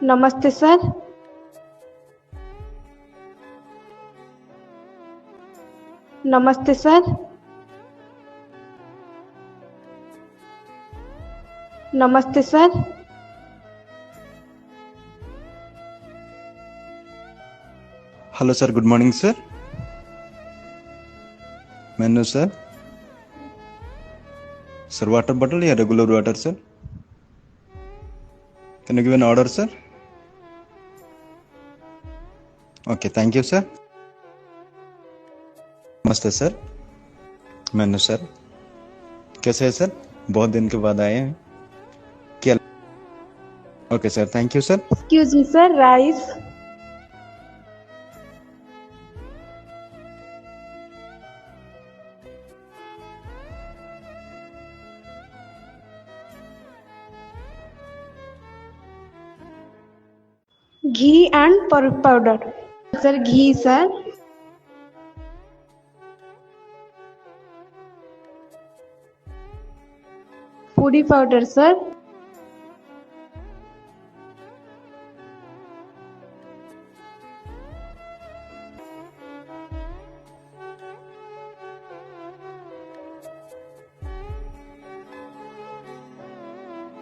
नमस्ते सर। नमस्ते सर। नमस्ते sir. Hello sir, good morning sir. मेनू सर। Sir, water bottle या regular water sir? Can you give an order sir? Okay, thank you sir. नमस्ते sir. मेनू sir. कैसे है sir? बहुत दिन के बाद आए हैं। क्या? Okay sir, thank you sir. Excuse me sir, rice. Ghee and pork powder. Sir, ghee sir. Puri powder sir.